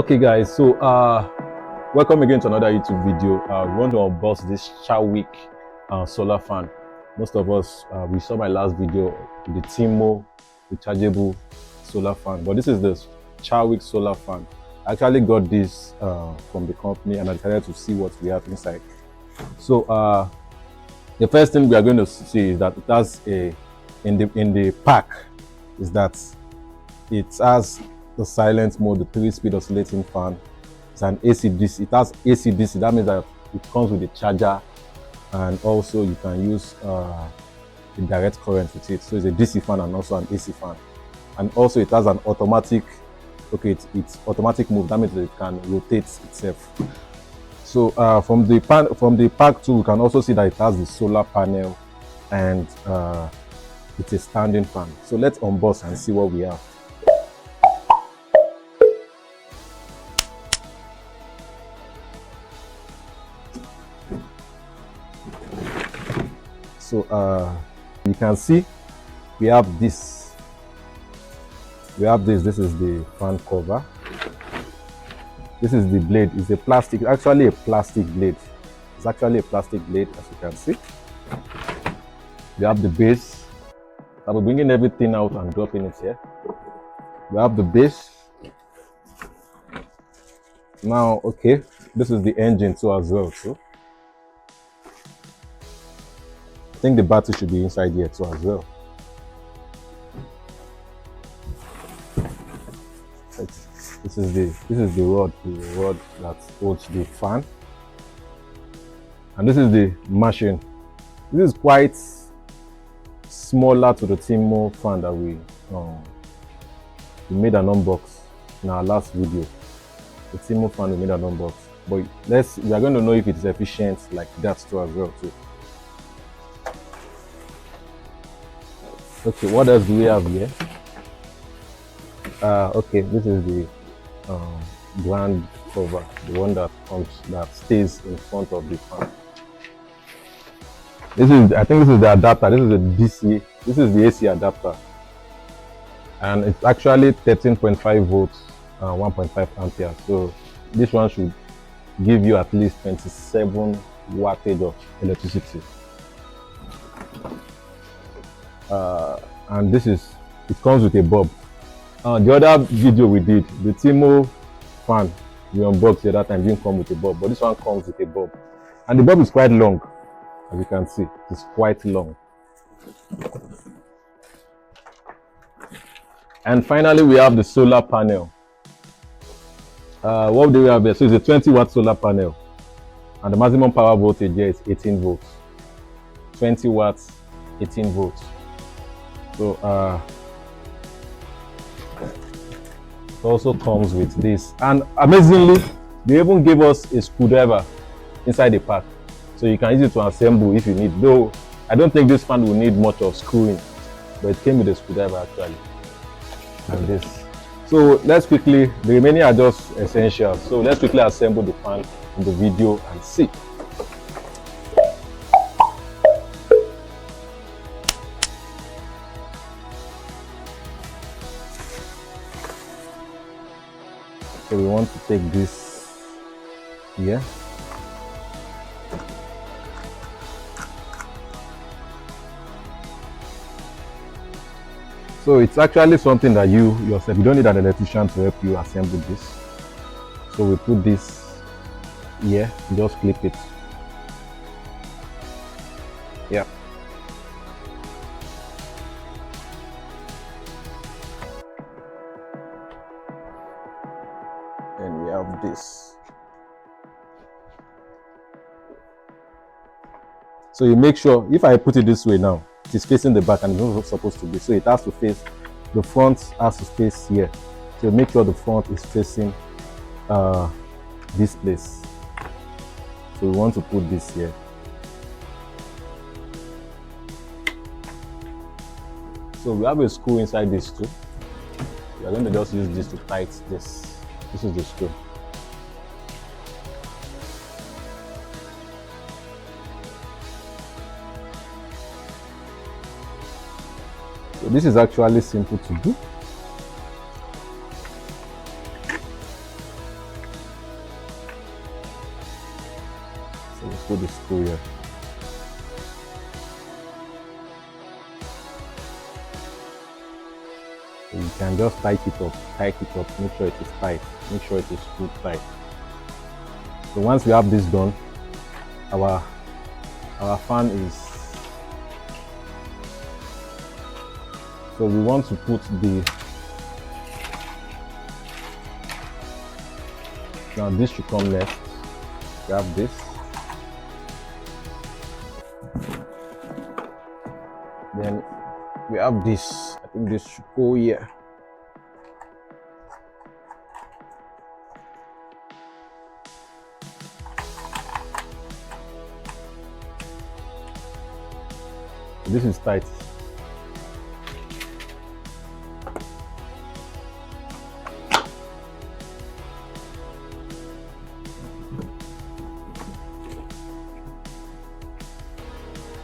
Okay guys, so welcome again to another YouTube video. We want to unbox this Charweek solar fan. Most of us we saw my last video, the Timo rechargeable solar fan, but this is the Charweek solar fan. I actually got this from the company and I decided to see what we have inside. So the first thing we are going to see is that it has in the pack is that it has the silent mode, the 3-speed oscillating fan. It's an AC/DC. It has AC/DC. That means that it comes with a charger, and also you can use a direct current with it. So it's a DC fan and also an AC fan. And also it has an automatic. Okay, it's automatic move. That means that it can rotate itself. So from the pack too, we can also see that it has the solar panel, and it's a standing fan. So let's unbox and see what we have. So you can see we have this. This is the fan cover. This is the blade. It's a plastic, actually a plastic blade. It's actually a plastic blade, as you can see. We have the base. I'll be bringing everything out and dropping it here. We have the base. Now, okay, this is the engine too as well. So I think the battery should be inside here too as well. This is the rod that holds the fan, and this is the machine. This is quite smaller to the Timo fan that we made an unbox in our last video. The Timo fan we made an unbox, but we are going to know if it is efficient like that too as well too. Okay, what else do we have here? Okay, this is the brand cover, the one that stays in front of the fan. I think this is the adapter. This is the DC. This is the AC adapter, and it's actually 13.5 volts, 1.5 amperes. So this one should give you at least 27 wattage of electricity. And it comes with a bulb. The other video we did, the Timo fan we unboxed the other time, didn't come with a bulb, but this one comes with a bulb, and the bulb is quite long, as you can see. It's quite long. And finally, we have the solar panel. What do we have here? So it's a 20-watt solar panel, and the maximum power voltage here is 18 volts. 20 watts, 18 volts. So it also comes with this, and amazingly they even gave us a screwdriver inside the pack, so you can use it to assemble if you need. Though I don't think this fan will need much of screwing, but it came with a screwdriver actually, and this. So let's quickly, the remaining are just essentials, so let's quickly assemble the fan in the video and see. So we want to take this here. So it's actually something that you yourself, you don't need an electrician to help you assemble this. So we put this here, just clip it. Yeah. And we have this. So you make sure, if I put it this way now, it is facing the back and it's not supposed to be. So it has to face, the front has to face here. So make sure the front is facing this place. So we want to put this here. So we have a screw inside this too. We are going to just use this to tighten this. This is the screw. So this is actually simple to do. put the screw here. So you can just tighten it up, make sure it is tight, make sure it is screwed tight. So once we have this done, our fan is, so we want to put the, now this should come next. Grab this, then we have this. I think this should go here. This is tight.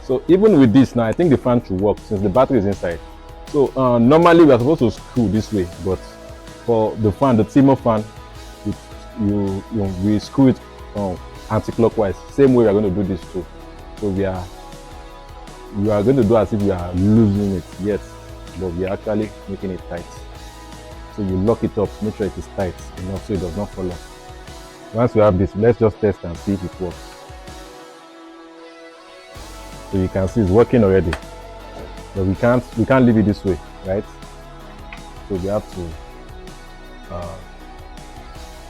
So even with this now, I think the fan should work since the battery is inside. So normally we are supposed to screw this way, but for the fan, the Timo fan, we screw it anti-clockwise. Same way we are going to do this too. So we are going to do as if we are loosening it, yes, but we are actually making it tight. So you lock it up, make sure it is tight enough so it does not fall off. Once we have this, let's just test and see if it works. So you can see it's working already, but we can't leave it this way, right? So we have to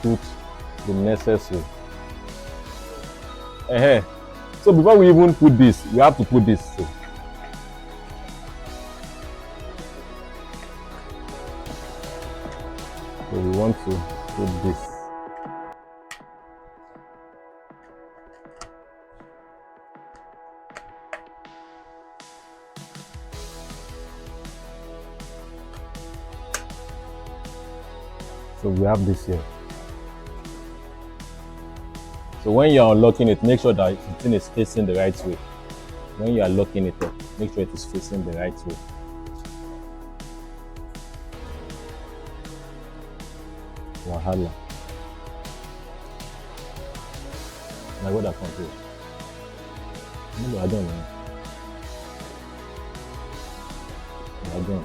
put the necessary. So before we even put this, we have to put this. So we want to put this. So we have this here. So when you are unlocking it, make sure that the thing is facing the right way. When you are locking it up, make sure it is facing the right way. Wahala. Now what that control? No, I don't know. I don't. No.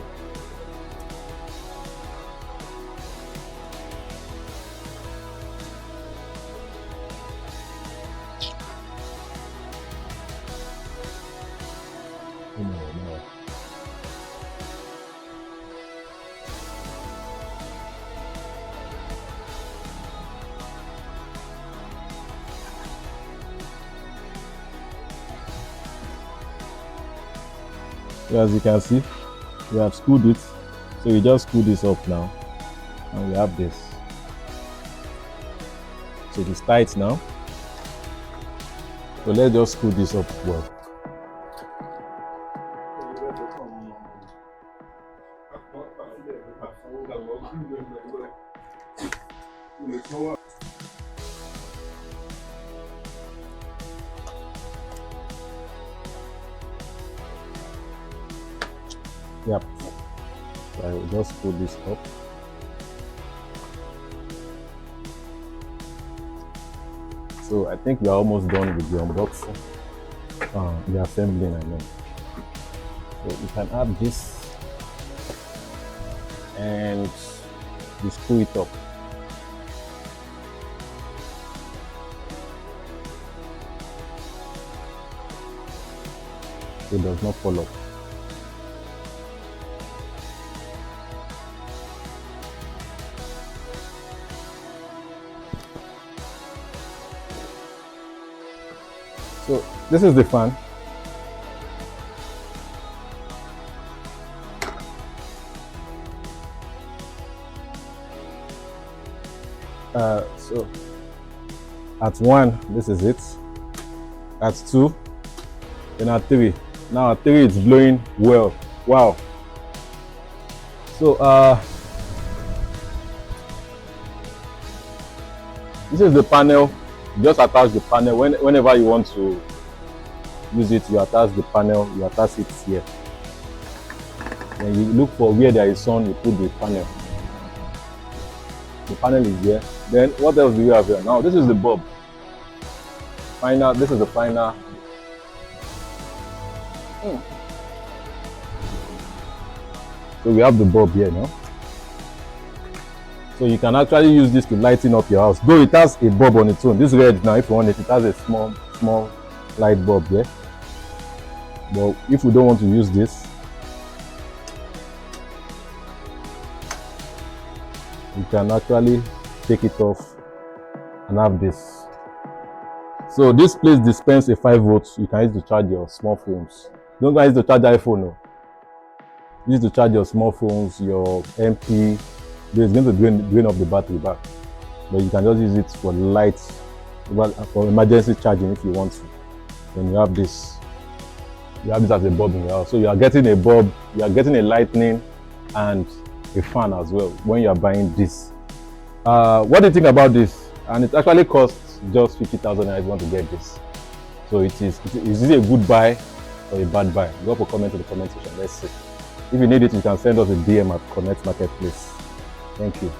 So as you can see, we have screwed it. So we just screw this up now, and we have this. So it is tight now. So let's just screw this up well. Yep. So I will just put this up. So I think we are almost done with the unboxing, the assembling, I mean. So you can add this and we screw it up. So it does not fall off. So this is the fan. So at 1, this is it. At 2, then at 3. Now at 3 it's blowing well. Wow. So this is the panel. Just attach the panel whenever you want to use it. You attach the panel, you attach it here. Then you look for where there is sun, you put the panel. The panel is here. Then what else do you have here? Now this is the bulb. final. This is the final. So we have the bulb here now. So you can actually use this to lighten up your house. Though it has a bulb on its own. This red now, if you want it, it has a small light bulb here. But if we don't want to use this, you can actually take it off and have this. So this place dispenses a 5 volts. You can use to charge your small phones. Don't use to charge iPhone. No. Use to charge your small phones, your MP. It's going to drain up the battery back. But you can just use it for lights, for emergency charging if you want to. Then you have this. You have this as a bulb in your house. So you are getting a bulb, you are getting a lightning and a fan as well when you are buying this. What do you think about this? And it actually costs just 50,000 if you want to get this. So is this a good buy or a bad buy? Drop a comment in the comment section. Let's see. If you need it, you can send us a DM at Konnet Marketplace. Thank you.